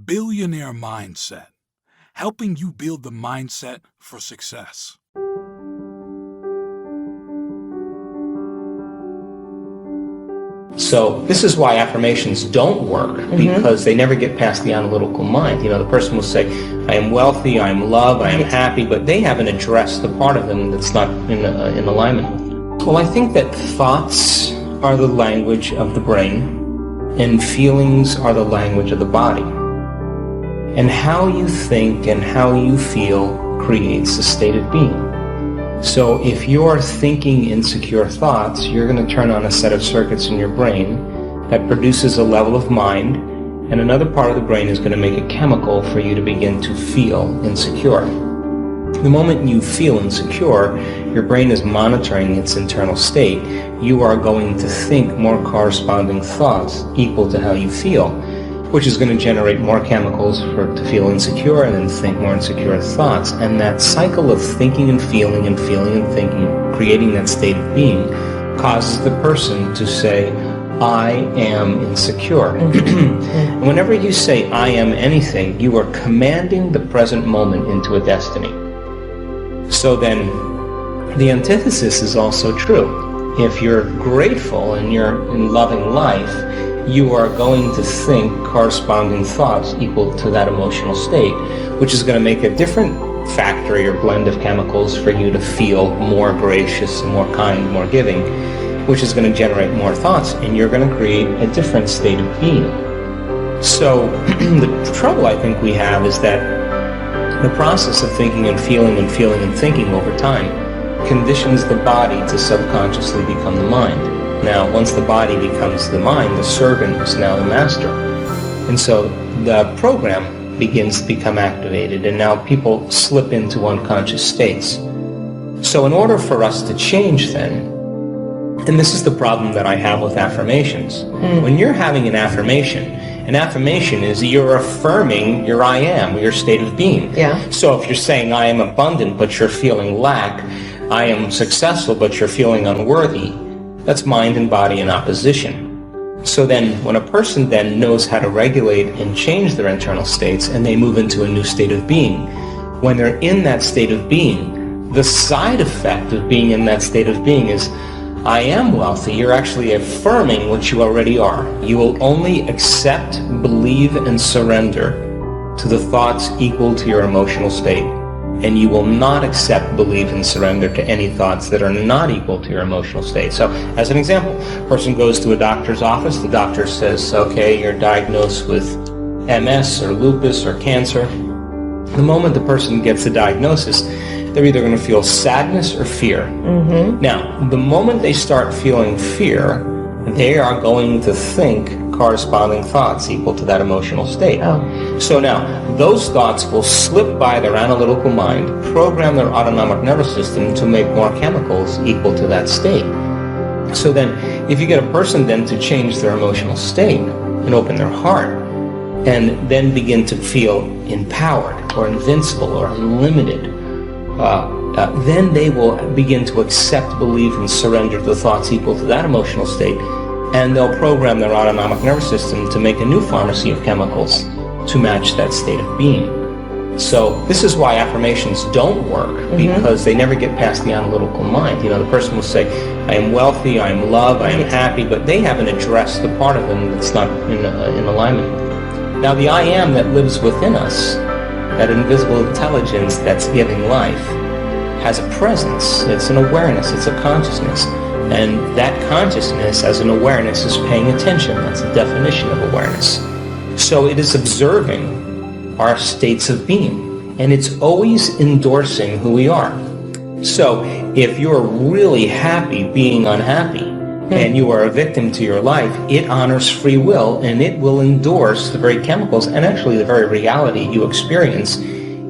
Billionaire Mindset, helping you build the mindset for success. So this is why affirmations don't work, because they never get past the analytical mind. You know, the person will say, I am wealthy, I am loved, I am happy, but they haven't addressed the part of them that's not in alignment with it. Well, I think that thoughts are the language of the brain, and feelings are the language of the body. And how you think and how you feel creates a state of being. So if you're thinking insecure thoughts, you're going to turn on a set of circuits in your brain that produces a level of mind, and another part of the brain is going to make a chemical for you to begin to feel insecure. The moment you feel insecure, your brain is monitoring its internal state. You are going to think more corresponding thoughts equal to how you feel, which is going to generate more chemicals to feel insecure and then think more insecure thoughts. And that cycle of thinking and feeling and feeling and thinking, creating that state of being, causes the person to say, I am insecure. And whenever you say, I am anything, you are commanding the present moment into a destiny. So then, the antithesis is also true. If you're grateful and you're in loving life, you are going to think corresponding thoughts equal to that emotional state, which is going to make a different factory or blend of chemicals for you to feel more gracious, more kind, more giving, which is going to generate more thoughts, and you're going to create a different state of being. So the trouble I think we have is that the process of thinking and feeling and feeling and thinking over time conditions the body to subconsciously become the mind. Now, once the body becomes the mind, the servant is now the master. And so the program begins to become activated, and now people slip into unconscious states. So in order for us to change then, and this is the problem that I have with affirmations, when you're having an affirmation is you're affirming your I am, your state of being. Yeah. So if you're saying I am abundant, but you're feeling lack, I am successful, but you're feeling unworthy, that's mind and body in opposition. So then when a person then knows how to regulate and change their internal states and they move into a new state of being, when they're in that state of being, the side effect of being in that state of being is I am wealthy. You're actually affirming what you already are. You will only accept, believe, and surrender to the thoughts equal to your emotional state. And you will not accept, believe, and surrender to any thoughts that are not equal to your emotional state. So, as an example, a person goes to a doctor's office. The doctor says, okay, you're diagnosed with MS or lupus or cancer. The moment the person gets the diagnosis, they're either going to feel sadness or fear. Now, the moment they start feeling fear, they are going to think corresponding thoughts equal to that emotional state. So now, those thoughts will slip by their analytical mind, program their autonomic nervous system to make more chemicals equal to that state. So then, if you get a person then to change their emotional state and open their heart, and then begin to feel empowered or invincible or unlimited, then they will begin to accept, believe, and surrender to the thoughts equal to that emotional state, and they'll program their autonomic nervous system to make a new pharmacy of chemicals to match that state of being. So this is why affirmations don't work, because they never get past the analytical mind. You know, the person will say, I am wealthy, I am loved, I am happy, but they haven't addressed the part of them that's not in alignment. Now the I am that lives within us, that invisible intelligence that's giving life, has a presence. It's an awareness. It's a consciousness. And that consciousness as an awareness is paying attention. That's the definition of awareness. So it is observing our states of being. And it's always endorsing who we are. So if you're really happy being unhappy, and you are a victim to your life, it honors free will, and it will endorse the very chemicals and actually the very reality you experience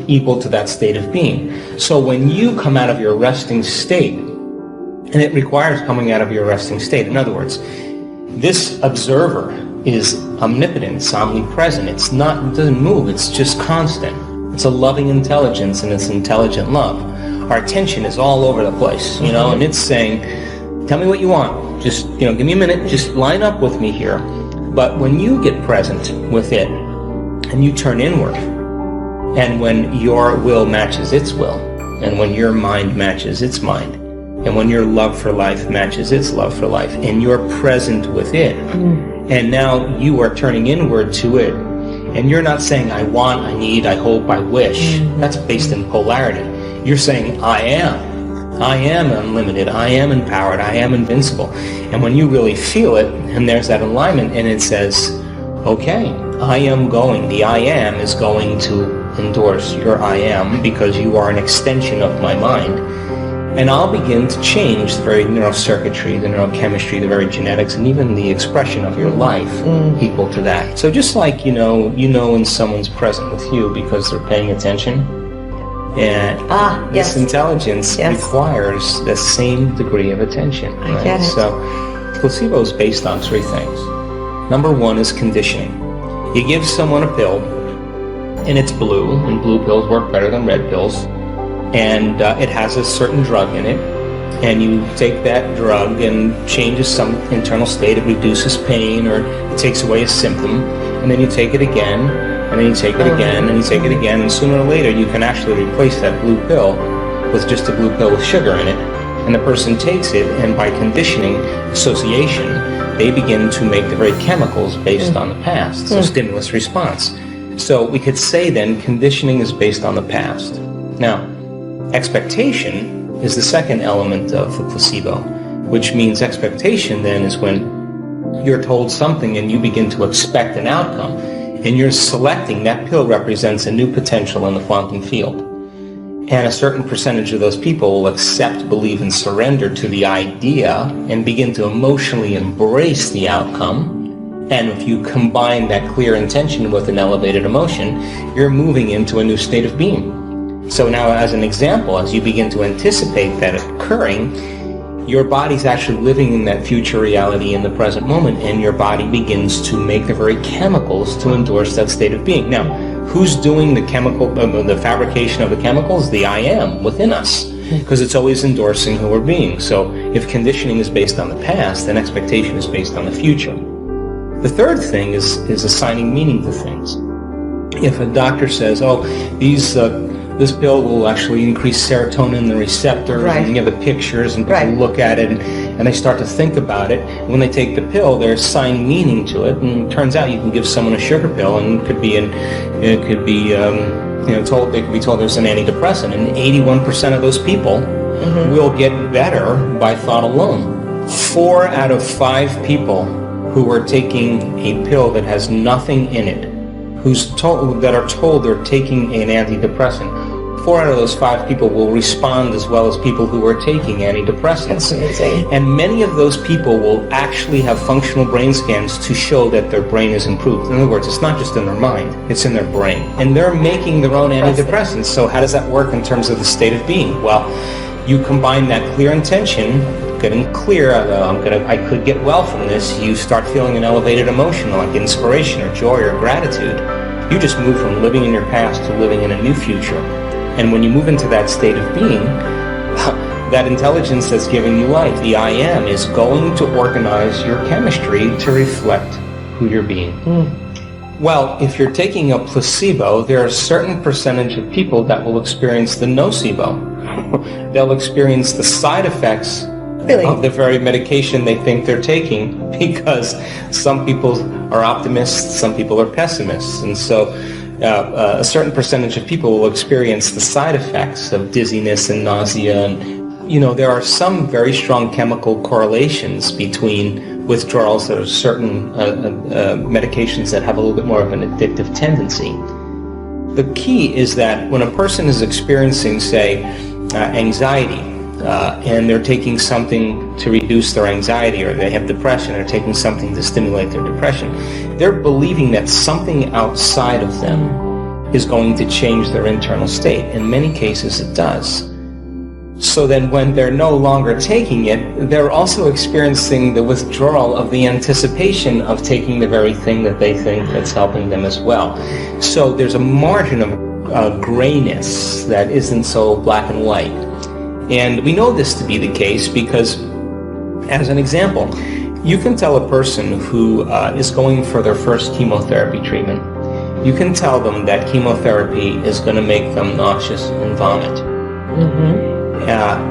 equal to that state of being. So when you come out of your resting state, and it requires coming out of your resting state, in other words, this observer is omnipotent, it's omnipresent, it doesn't move, it's just constant. It's a loving intelligence, and it's intelligent love. Our attention is all over the place, you know, and it's saying, tell me what you want. Just, give me a minute. Just line up with me here. But when you get present with it, and you turn inward. And when your will matches its will, and when your mind matches its mind, and when your love for life matches its love for life, and you're present with it, and now you are turning inward to it, and you're not saying, I want, I need, I hope, I wish. That's based in polarity. You're saying, I am unlimited, I am empowered, I am invincible. And when you really feel it, and there's that alignment, and it says, okay, I am going, the I am is going to endorse your I am, because you are an extension of my mind. And I'll begin to change the very neurocircuitry, the neurochemistry, the very genetics, and even the expression of your life equal to that. So just like you know when someone's present with you because they're paying attention, and this intelligence requires the same degree of attention. I get it. So placebo is based on three things. Number one is conditioning. You give someone a pill, and it's blue, and blue pills work better than red pills, and it has a certain drug in it, and you take that drug and changes some internal state, it reduces pain, or it takes away a symptom, and then you take it again, and then you take it again, and you take it again, and sooner or later you can actually replace that blue pill with just a blue pill with sugar in it, and the person takes it, and by conditioning, association, they begin to make the very chemicals based on the past, so stimulus response. So we could say then conditioning is based on the past. Now, expectation is the second element of the placebo, which means expectation then is when you're told something and you begin to expect an outcome, and you're selecting, that pill represents a new potential in the quantum field. And a certain percentage of those people will accept, believe, and surrender to the idea and begin to emotionally embrace the outcome. And if you combine that clear intention with an elevated emotion, you're moving into a new state of being. So now, as an example, as you begin to anticipate that occurring, your body's actually living in that future reality in the present moment, and your body begins to make the very chemicals to endorse that state of being. Now, who's doing the the fabrication of the chemicals? The I am within us, because it's always endorsing who we're being. So if conditioning is based on the past, then expectation is based on the future. The third thing is assigning meaning to things. If a doctor says, oh, this pill will actually increase serotonin in the receptors, and you have the pictures, and people look at it, and they start to think about it. When they take the pill, they're assigning meaning to it, and it turns out you can give someone a sugar pill, and they could be told there's an antidepressant, and 81% of those people will get better by thought alone. 4 out of 5 people who are taking a pill that has nothing in it, that are told they're taking an antidepressant, 4 out of those 5 people will respond as well as people who are taking antidepressants. That's amazing. And many of those people will actually have functional brain scans to show that their brain is improved. In other words, it's not just in their mind, it's in their brain. And they're making their own antidepressants. So how does that work in terms of the state of being? Well, you combine that clear intention, getting clear, I could get well from this. You start feeling an elevated emotion like inspiration or joy or gratitude. You just move from living in your past to living in a new future. And when you move into that state of being, that intelligence that's giving you life, the I am, is going to organize your chemistry to reflect who you're being. Well, if you're taking a placebo, there are a certain percentage of people that will experience the nocebo. They'll experience the side effects of the very medication they think they're taking, because some people are optimists, some people are pessimists, and so a certain percentage of people will experience the side effects of dizziness and nausea. And there are some very strong chemical correlations between withdrawals of certain medications that have a little bit more of an addictive tendency. The key is that when a person is experiencing, say, anxiety, and they're taking something to reduce their anxiety, or they have depression, they're taking something to stimulate their depression, they're believing that something outside of them is going to change their internal state. In many cases it does. So then when they're no longer taking it, they're also experiencing the withdrawal of the anticipation of taking the very thing that they think that's helping them as well. So there's a margin of grayness that isn't so black and white. And we know this to be the case because, as an example, you can tell a person who is going for their first chemotherapy treatment, you can tell them that chemotherapy is going to make them nauseous and vomit.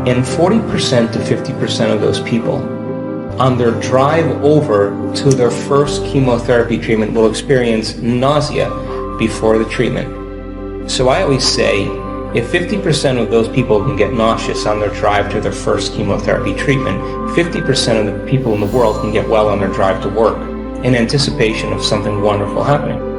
And 40% to 50% of those people, on their drive over to their first chemotherapy treatment, will experience nausea before the treatment. So I always say, if 50% of those people can get nauseous on their drive to their first chemotherapy treatment, 50% of the people in the world can get well on their drive to work in anticipation of something wonderful happening.